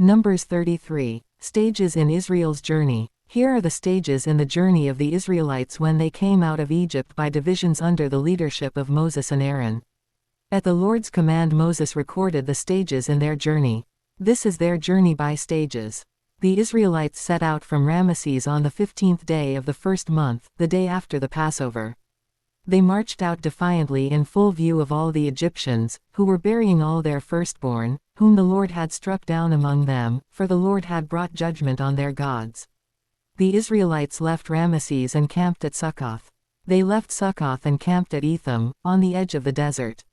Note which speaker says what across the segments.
Speaker 1: Numbers 33. Stages in Israel's journey. Here are the stages in the journey of the Israelites when they came out of Egypt by divisions under the leadership of Moses and Aaron. At the Lord's command Moses recorded the stages in their journey. This is their journey by stages. The Israelites set out from Ramesses on the 15th day of the first month, the day after the Passover. They marched out defiantly in full view of all the Egyptians, who were burying all their firstborn, whom the Lord had struck down among them, for the Lord had brought judgment on their gods. The Israelites left Ramesses and camped at Succoth. They left Succoth and camped at Etham, on the edge of the desert.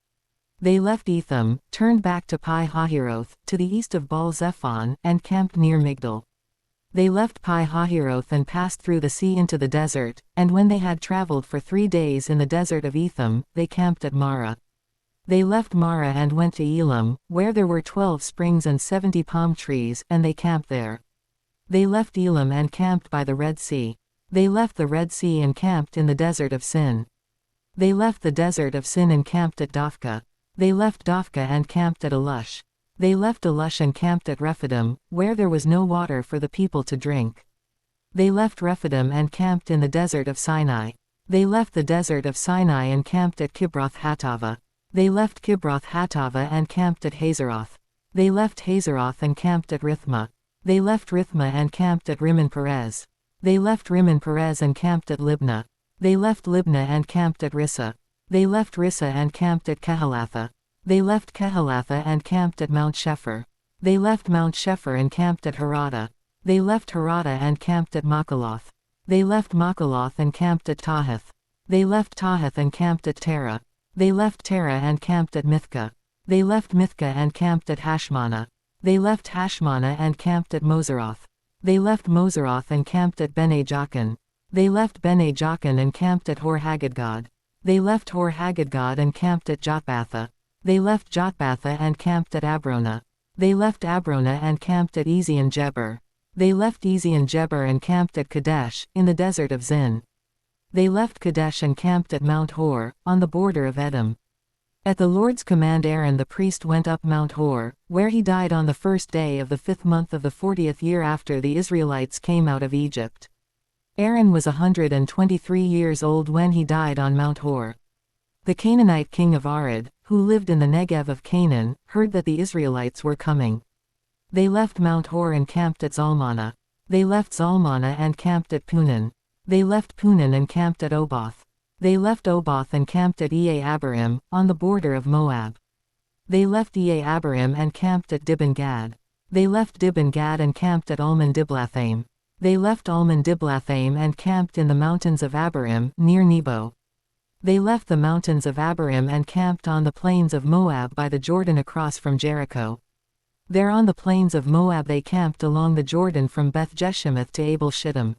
Speaker 1: They left Etham, turned back to Pi-Hahiroth, to the east of Baal-Zephon, and camped near Migdal. They left Pi-Hahiroth and passed through the sea into the desert, and when they had traveled for 3 days in the desert of Etham, they camped at Marah. They left Marah and went to Elam, where there were 12 springs and 70 palm trees, and they camped there. They left Elam and camped by the Red Sea. They left the Red Sea and camped in the desert of Sin. They left the desert of Sin and camped at Dophkah. They left Dophkah and camped at Alush. They left Alush and camped at Rephidim, where there was no water for the people to drink. They left Rephidim and camped in the desert of Sinai. They left the desert of Sinai and camped at Kibroth Hattaavah. They left Kibroth Hattaavah and camped at Hazeroth. They left Hazeroth and camped at Rithmah. They left Rithmah and camped at Rimmon Perez. They left Rimmon Perez and camped at Libnah. They left Libnah and camped at Rissah. They left Rissah and camped at Kehelatha. They left Kehelatha and camped at Mount Shepher. They left Mount Shepher and camped at Harada. They left Harada and camped at Makaloth. They left Makaloth and camped at Tahath. They left Tahath and camped at Terah. They left Terah and camped at Mithkah. They left Mithkah and camped at Hashmanah. They left Hashmanah and camped at Moseroth. They left Moseroth and camped at Bene Jaakan. They left Bene Jaakan and camped at Hor-Haggidgad. They left Hor-Haggidgad and camped at Jotbatha. They left Jotbatha and camped at Abrona. They left Abrona and camped at Ezion-Geber. They left Ezion-Geber and camped at Kadesh, in the desert of Zin. They left Kadesh and camped at Mount Hor, on the border of Edom. At the Lord's command Aaron the priest went up Mount Hor, where he died on the 1st day of the 5th month of the 40th year after the Israelites came out of Egypt. Aaron was 123 years old when he died on Mount Hor. The Canaanite king of Arad, who lived in the Negev of Canaan, heard that the Israelites were coming. They left Mount Hor and camped at Zalmanah. They left Zalmanah and camped at Punan. They left Punan and camped at Oboth. They left Oboth and camped at Iye-Abarim, on the border of Moab. They left Iye-Abarim and camped at Dibon-Gad. They left Dibon-Gad and camped at Almon-Diblathaim. They left Almon-Diblathaim and camped in the mountains of Abarim, near Nebo. They left the mountains of Abarim and camped on the plains of Moab by the Jordan across from Jericho. There on the plains of Moab they camped along the Jordan from Beth-Jeshimoth to Abel-Shittim.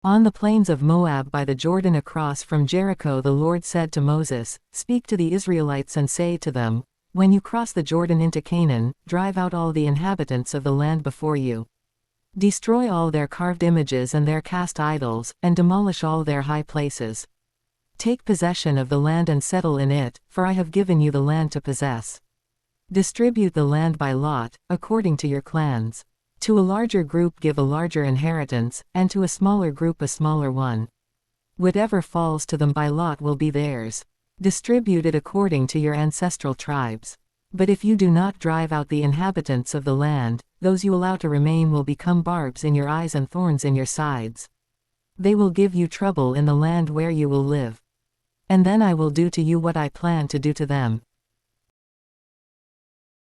Speaker 1: On the plains of Moab by the Jordan across from Jericho the Lord said to Moses, "Speak to the Israelites and say to them, when you cross the Jordan into Canaan, drive out all the inhabitants of the land before you. Destroy all their carved images and their cast idols, and demolish all their high places. Take possession of the land and settle in it, for I have given you the land to possess. Distribute the land by lot, according to your clans. To a larger group give a larger inheritance, and to a smaller group a smaller one. Whatever falls to them by lot will be theirs. Distribute it according to your ancestral tribes. But if you do not drive out the inhabitants of the land, those you allow to remain will become barbs in your eyes and thorns in your sides. They will give you trouble in the land where you will live. And then I will do to you what I plan to do to them.